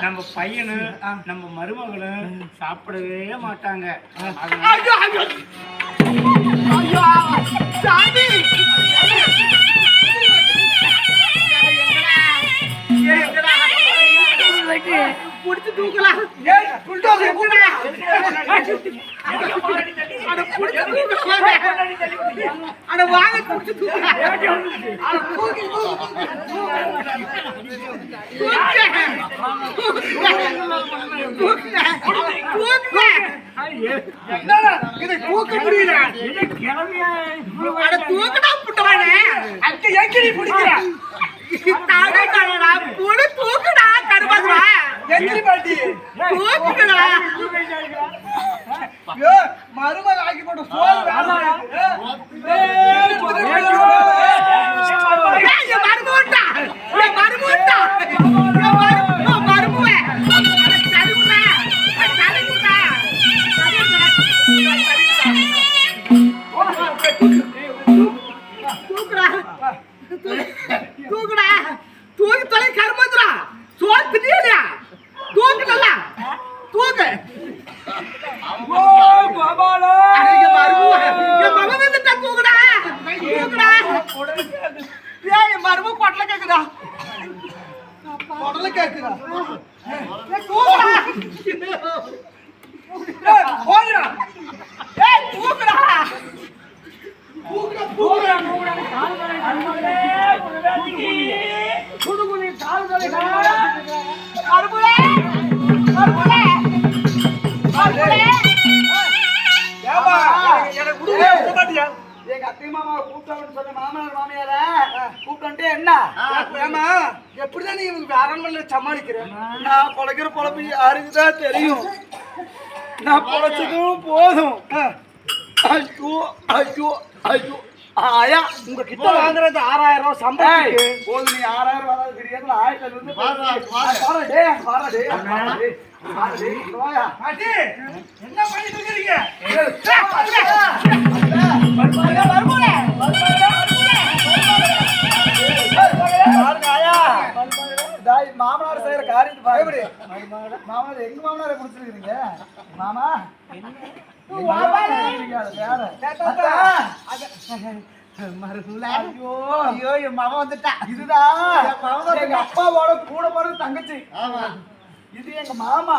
நம்ம பையனும் நம்ம மருமகளும் சாப்பிடவே மாட்டாங்க. புடிச்சு தூக்கலாம். இதை தூக்க முடியல. தூக்கடா புட்டவானே அங்க எங்கிரி பிடிக்கிற தூக்குடா கருமாதுவா எங்கிரி பாட்டி தூக்குடா மருமக ஆக்கி போட்டு சோறு தூக்குடா தூக்கி தலை கருமாதுரா சோறு திரியலையா தூக்கு நல்லா தூக்கு மரும கொட்டல கேக்குதா கொடல கேக்குதா எங்க அத்தை மாமா கூப்பிட்டு சொன்ன மாமனார் மாமியார கூப்பிட்டு என்ன ஏமா எப்படிதான் நீ இவங்க அரண்மனையில சமாளிக்கிறேன்? நான் பொழைக்கிற பொழப்பு யாருக்குதான் தெரியும். நான் பொழைச்சதும் போதும். ஐயோ ஐயோ ஐயோ ஆயா உங்க கிட்ட வாங்குறது 6000 ரூபாய் சம்பளத்துக்கு போதும். நீ 6000 வராது தெரியாது 1000 இருந்து என்ன பண்ணிட்டு இருக்கீங்க? மாமனார் செய்யற காரியத்தை பயப்படு. மாமனார் எங்க மாமனாரை குடிச்சிருக்கீங்க மாமா? அப்பாவோட கூட போறது தங்கச்சி. இது எங்க மாமா.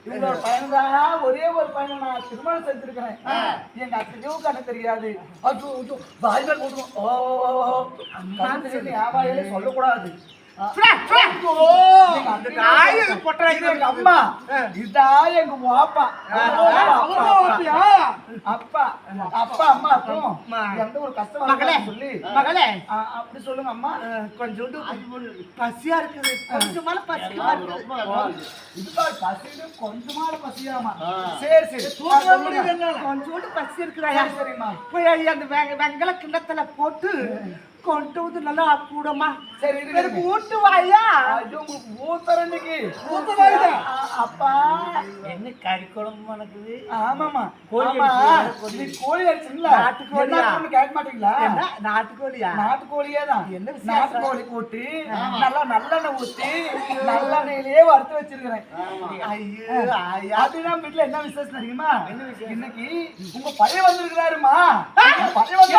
இவங்களோட பையன்தான். ஒரே ஒரு பையன் நான் திருமணம் செஞ்சிருக்கிறேன். எங்க அத்தையும் கண்ணு தெரியாது. சொல்லக்கூடாது. அப்பா அப்பா அம்மா எந்த ஒரு கஷ்டம் சொல்லி மகளே அப்படி சொல்லுங்க அம்மா. கொஞ்சோண்டு பசியா இருக்குது. கொஞ்சமால பசியா கொஞ்சமால பசியாமா? சரி சரி கொஞ்சோண்டு பசி இருக்குதா? சரிம்மா போய் அந்த வெங்கல கிண்ணத்துல போட்டு கொண்டு வந்து நல்லா கூடமா. சரி ஊட்டு வாயா ஊத்தரன்னைக்கு அப்பா என்ன கறி குழம்பு நடக்குது? ஆமாமா கோழி அடிச்சுங்களா? நாட்டுக்கோழி கேட்க மாட்டீங்களா? நாட்டுக்கோழியா? நாட்டுக்கோழியே தான். என்ன நாட்டுக்கோழி போட்டு நல்லா நல்லெண்ணெய் ஊத்தி நல்லெண்ணெயிலேயே வறுத்து வச்சிருக்கிறேன். ஐயோ அதுதான் வீட்டுல என்ன விசேஷம் தெரியுமா? இன்னைக்கு உங்க பையன் வந்திருக்கிறாருமா. பையன் வந்து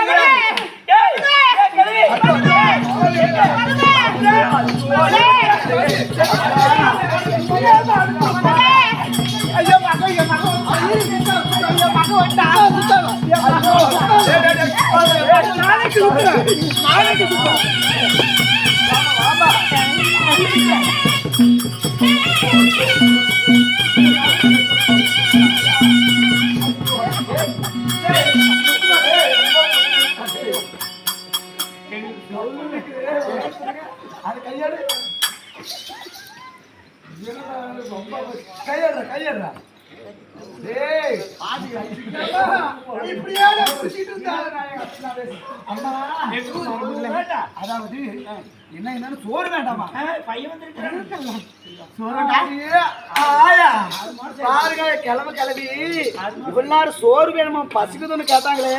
அது கையாடு கையாடுற கையாடுற அதாவது என்னன்னு சோறு வேண்டாமா? கிளம்பு கிளம்பி இவ்வளவு சோறு வேணுமா? பசிக்குதுன்னு கேட்டாங்களே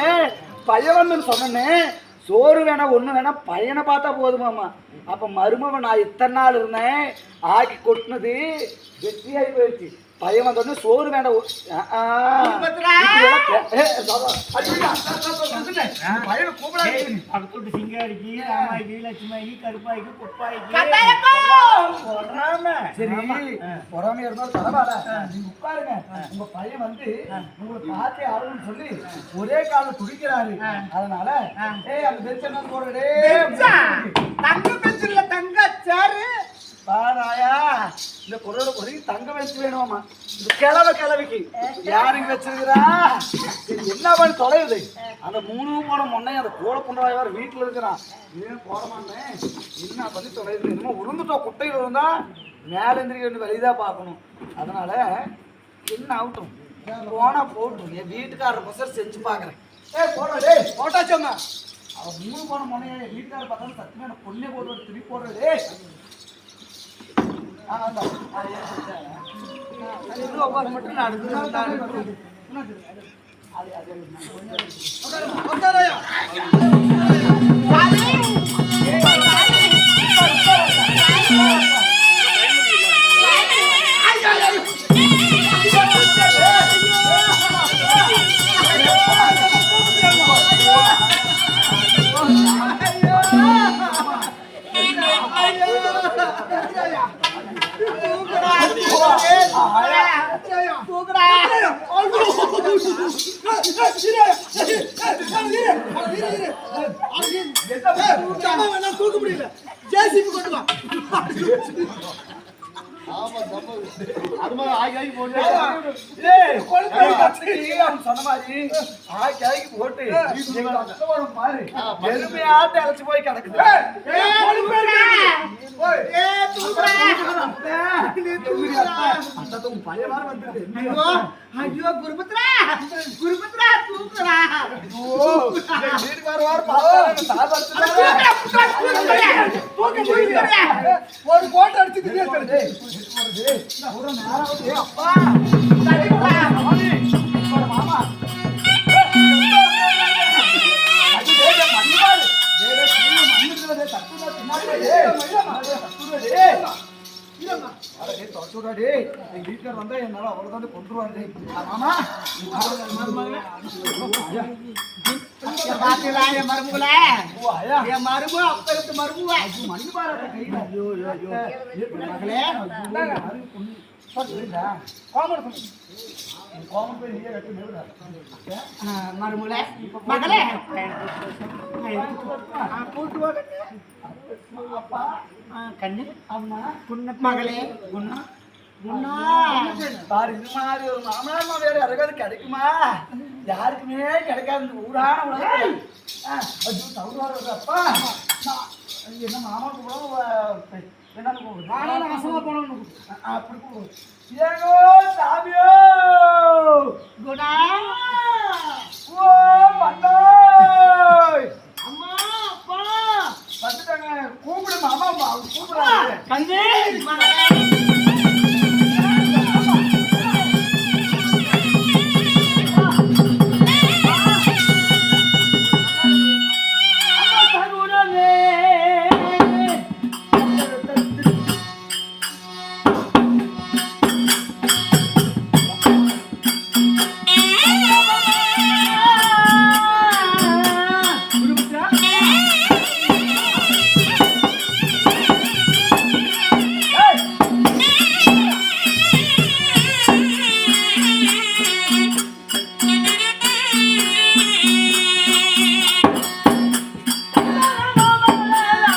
பையன் வந்து சொன்னேன்னு சோறு வேணாம் ஒண்ணு வேணாம் பையனை பார்த்தா போதுமாமா. அப்ப மருமவன் நான் இத்தனை நாள் இருந்தேன் ஆக்கி கொட்டினது வெற்றியாகி போயிடுச்சு. பையன் வந்தோடனே சோறு வேண்டாம். பக்கத்து சிங்காரிக்கு ராமாய்க்கு லட்சுமாய்க்கு கருப்பாய்க்கு குப்பாய்க்கு சரி பொறாமையா இருந்தாலும் பரவாயில்ல, நீங்க உட்காருங்க. உங்க பையன் வந்து உங்களை பார்த்தே ஆகணும்னு சொல்லி ஒரே கால துடிக்கிறாரு. அதனால அந்த பெஞ்ச் என்ன போடுறே தங்க பெஞ்ச் இல்ல தங்க சேரு பாராயா. இந்த பொருளோட பொறி தங்க வச்சு வேணுமாமா. இந்த கிழவிக்கு யாருங்க வச்சிருக்கிறா? என்ன பண்ணி தொலையுது? அந்த 3 போன முன்னையும் அந்த கோல புண்டாய் வேற வீட்டுல இருக்கிறான். ஏன் போட மாட்டேன் என்ன பண்ணி தொலையுது? என்னமோ உருந்துட்டோம், குட்டையில் இருந்தா மேல எந்திரிக்க வேண்டிய வழிதான் பார்க்கணும். அதனால என்ன ஆகட்டும், போனா போட்டும். என் வீட்டுக்காரர் பசர் செஞ்சு பாக்குறேன். போடுறே போட்டாச்சோங்க. அவன் 3 போன முன்னைய வீட்டுக்காரர் பார்த்தாலும் சத்தியமா எனக்கு பொண்ணே போடுறது திருப்பி போடுறதே. மட்டும் தூக்க முடியல. ஜேசிபி கொண்டு வா. அது மாதிரி ஆகி போட்டு சொன்ன மாதிரி ஆகி போட்டு பாரு எருமையாட்டு அழைச்சு போய் கிடக்குது. ஐயோ குருபத்ரா குருபத்ரா தூக்குறா. ஒரு போட்டோ அடிச்சு அப்பா மாமா வீட்டுல வந்தா என்னால அவ்வளவுதான் கொண்டுருவாரு. மாமா கண்ணு அம்மா மகளே பாரு இந்த மாதிரி ஒரு மாமனார் மாமியார் யாருக்காவது கிடைக்குமா? யாருக்குமே கிடைக்காது இந்த ஊரான உலகத்துல. அப்பா என்ன மாமா கூப்பிடும் என்னன்னு கூப்பிடு நாசமா போனோம் அப்படி கூப்பிடு. ஏகோ சாமியோ குணா ஓ மன்னோய் அம்மா அப்பா வந்துட்டாங்க கூப்பிடு மாமா கூப்பிடுறாங்க.